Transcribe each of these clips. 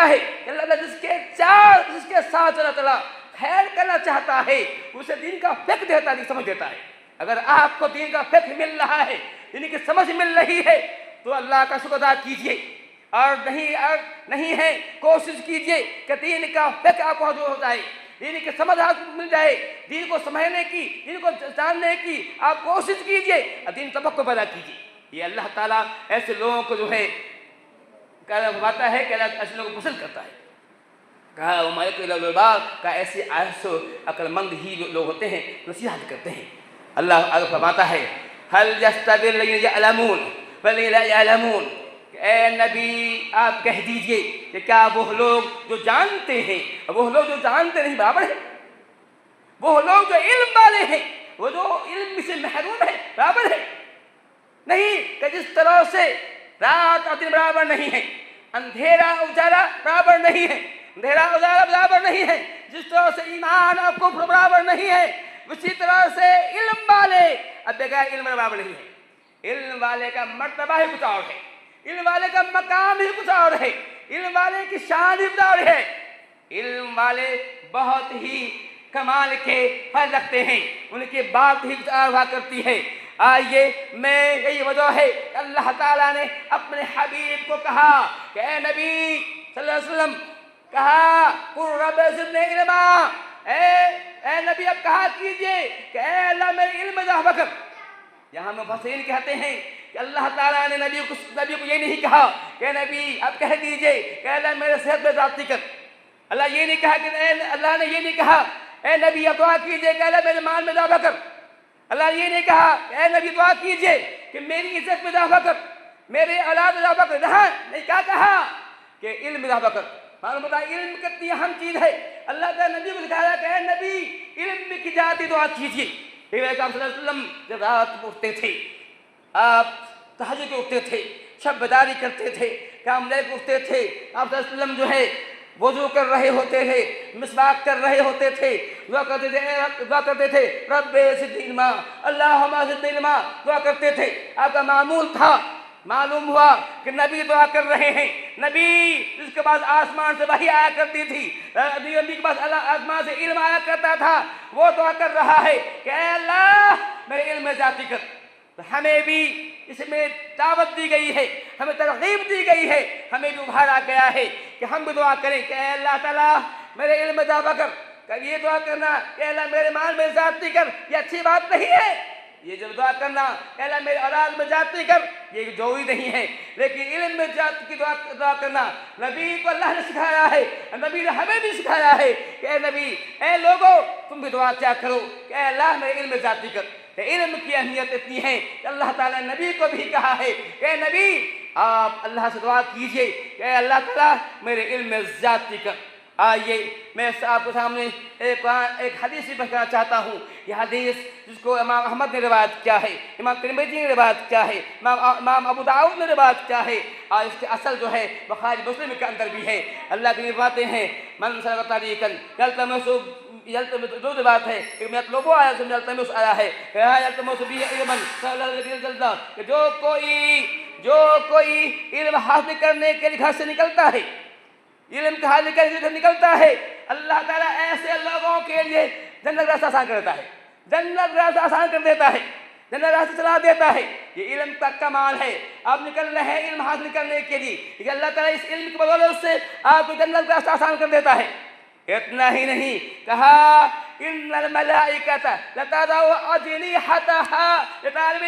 ہوتا ہے کہ اللہ تعالیٰ جس کے ساتھ اللہ تعالیٰ خیر کرنا چاہتا ہے اسے دین کا فقہ دیتا ہے، سمجھ دیتا ہے۔ اگر آپ کو دین کا فقہ مل رہا ہے، دین کی سمجھ مل رہی ہے، تو اللہ کا شکر ادا کیجیے، اور نہیں ہے کوشش کیجیے کہ دین کا فقہ آپ کو حاصل ہو جائے، دین کی سمجھ آپ کو مل جائے، دین کو سمجھنے کی، دین کو جاننے کی آپ کوشش کیجیے اور دین سبق کو پیدا کیجیے۔ یہ اللہ تعالیٰ ایسے لوگوں کو جو ہے فرماتا ہے کہ اللہ ایسے لوگوں کو پسند کرتا ہے۔ کہا مالک الباب کا ایسے عارف عقل مند ہی لوگ ہوتے ہیں، نصیحت کرتے ہیں۔ اللہ آگے فرماتا ہے هل يستوي الذين يعلمون والذين لا يعلمون، اے نبی آپ کہہ دیجئے کہ کیا وہ لوگ جو جانتے ہیں، وہ لوگ جو جانتے نہیں برابر ہیں؟ وہ لوگ جو علم والے ہیں، وہ جو علم سے محروم ہیں برابر ہیں؟ نہیں، کہ جس طرح سے رات اور دن برابر نہیں ہے، اندھیرا اجالا برابر نہیں ہے، اندھیرا اجالا برابر نہیں ہے، جس طرح سے ایمان اور کفر برابر نہیں ہے، اسی طرح سے علم والے اب بغیر علم برابر نہیں ہے۔ علم والے کا مرتبہ ہی کچھ اور ہے، علم والے کا مقام ہی کچھ اور ہے، علم والے کی شان ہی کچھ اور ہے۔ علم والے بہت ہی کمال کے پھل رکھتے ہیں، ان کی بات ہی کچھ اور ہوا کرتی ہے۔ آئیے میں یہی وجہ ہے کہ اللہ تعالیٰ نے اپنے حبیب کو کہا کہ اے نبی صلی اللہ علیہ وسلم، کہا قُلْ رَبِّ زِدْنِی عِلْمًا، اے نبی اب کہا کیجئے کہ اے اللہ میرے علم میں اضافہ کر۔ یہاں مفسرین کہتے ہیں کہ اللہ تعالیٰ نے نبی کو یہ نہیں کہا کہ نبی اب کہہ دیجئے کہ اللہ میرے صحت میں زیادتی کر۔ اللہ یہ نہیں کہا کہ اللہ نے یہ نہیں کہا اے نبی اب دعا کیجئے کہ اللہ میرے مال میں اضافہ کر۔ اللہ نے یہ نہیں کہا اے نبی دعا کیجئے کہ میری عزت میں اضافہ کر، میرے اولاد میں اضافہ کر۔ نہیں، کیا کہا کہ علم میں اضافہ کر۔ معلوم ہوتا ہے علم کتنی اہم چیز ہے۔ اللہ تعالیٰ نبی کو دکھایا کہ اے نبی علم کی ذاتی دعا کیجئے۔ نبی اکرم صلی اللہ علیہ وسلم جب رات میں اٹھتے تھے، آپ تہجد میں اٹھتے تھے، شب بیداری کرتے تھے، قیام لیل کو اٹھتے تھے، آپ صلی اللہ علیہ وسلم جو ہے وضو کر رہے ہوتے تھے، مسواک کر رہے ہوتے تھے، دعا کرتے تھے رب زدنی علما، اللہم زدنی علما، دعا کرتے تھے۔ آپ کا معمول تھا۔ معلوم ہوا کہ نبی دعا کر رہے ہیں، نبی جس کے پاس آسمان سے وحی آیا کرتی تھی، نبی کے پاس آسمان سے علم آیا کرتا تھا، وہ دعا کر رہا ہے کہ اے اللہ میرے علم میں ذاتی کر۔ تو ہمیں بھی اس میں دعوت دی گئی ہے، ہمیں ترغیب دی گئی ہے، ہمیں بھی ابھارا گیا ہے کہ ہم بھی دعا کریں کہ اے اللہ تعالیٰ میرے علم میں اضافہ کر۔ کہ یہ دعا کرنا کہ اللہ میرے مال میں ذاتی کر، یہ اچھی بات نہیں ہے۔ یہ جو دعا کرنا کہ اللہ میرے اولاد میں ذاتی کر، یہ ضروری نہیں ہے، لیکن علم میں ذات کی دعا کرنا نبی کو اللہ نے سکھایا ہے، نبی نے ہمیں بھی سکھایا ہے کہ اے نبی، اے لوگو تم بھی دعا کیا کرو کہ اے اللہ میرے علم میں ذاتی کر۔ علم کی اہمیت اتنی ہے کہ اللہ تعالیٰ نے نبی کو بھی کہا ہے کہ اے نبی آپ اللہ سے دعا کیجئے کہ اے اللہ تعالیٰ میرے علم میں ذاتی کر۔ آئیے میں آپ کے سامنے ایک حدیث بھی بتانا چاہتا ہوں۔ یہ حدیث جس کو امام احمد نے روایت کیا ہے، امام ترمذی نے روایت کیا ہے، امام ابو داؤد نے روایت کیا ہے، اور اس کے اصل جو ہے بخاری مسلم کے اندر بھی ہے۔ اللہ کی باتیں ہیں من سلک طریقا یلتمس، دو بات ہے، ایک میں یطلبو آیا ہے، یلتمس آیا ہے، یلتمس بھی علما کہ جو کوئی علم حاصل کرنے کے لیے گھر سے نکلتا ہے، علم کا حاصل کرنے کے لیے نکلتا ہے، اللہ تعالیٰ ایسے لوگوں کے لیے جنت راستہ آسان کر دیتا ہے، جنت راستہ آسان کر دیتا ہے، جنت راستہ چلا دیتا ہے۔ یہ علم کا کمال ہے۔ آپ نکل رہے ہیں علم حاصل کرنے کے لیے، لیکن اللہ تعالیٰ اس علم کی بدولت سے آپ کو جنت راستہ آسان کر دیتا ہے۔ اتنا ہی نہیں، کہا ان الملائکۃ لتضع اجنحتها لطالب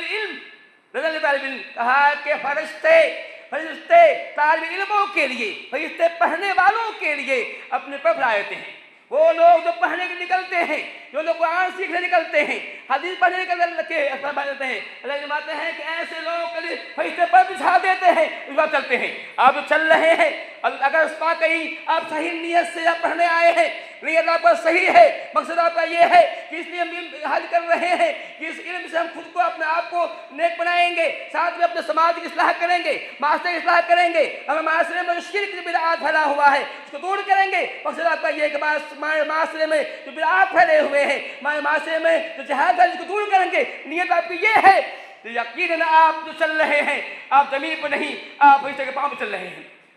العلم، کہا کہ فرشتے طالب علموں کے لیے، فرشتے پڑھنے والوں کے لیے اپنے پر بلائے ہیں۔ وہ لوگ جو پڑھنے کے نکلتے ہیں، جو لوگ قرآن سیکھنے نکلتے ہیں، حدیث پڑھنے نکلتے ہیں، اللہ فرماتے ہیں کہ ایسے لوگوں کے لیے فرشتے پر بچھا دیتے ہیں، اس بات چلتے ہیں۔ آپ چل رہے ہیں، اگر اس بات کہیں آپ صحیح نیت سے آپ پڑھنے آئے ہیں، نیت آپ کا صحیح ہے، مقصد آپ کا یہ ہے کہ اس لیے ہم حج کر رہے ہیں کہ اس علم سے ہم خود کو اپنے آپ کو نیک بنائیں گے، ساتھ میں اپنے سماج کی اصلاح کریں گے، معاشرے کی اصلاح کریں گے، ہمیں معاشرے میں جو شرک کی بدعات پھیلا ہوا ہے اس کو دور کریں گے۔ مقصد آپ کا یہ ہے کہ ہمارے معاشرے میں جو بدعات پھیلے ہوئے ہیں، ہمارے معاشرے میں جو جہاد ہے اس کو دور کریں گے، نیت آپ کی یہ ہے، تو یقیناً آپ جو چل رہے ہیں آپ زمین پہ نہیں، آپ فرشتے کے پاؤں پہ چل رہے ہیں۔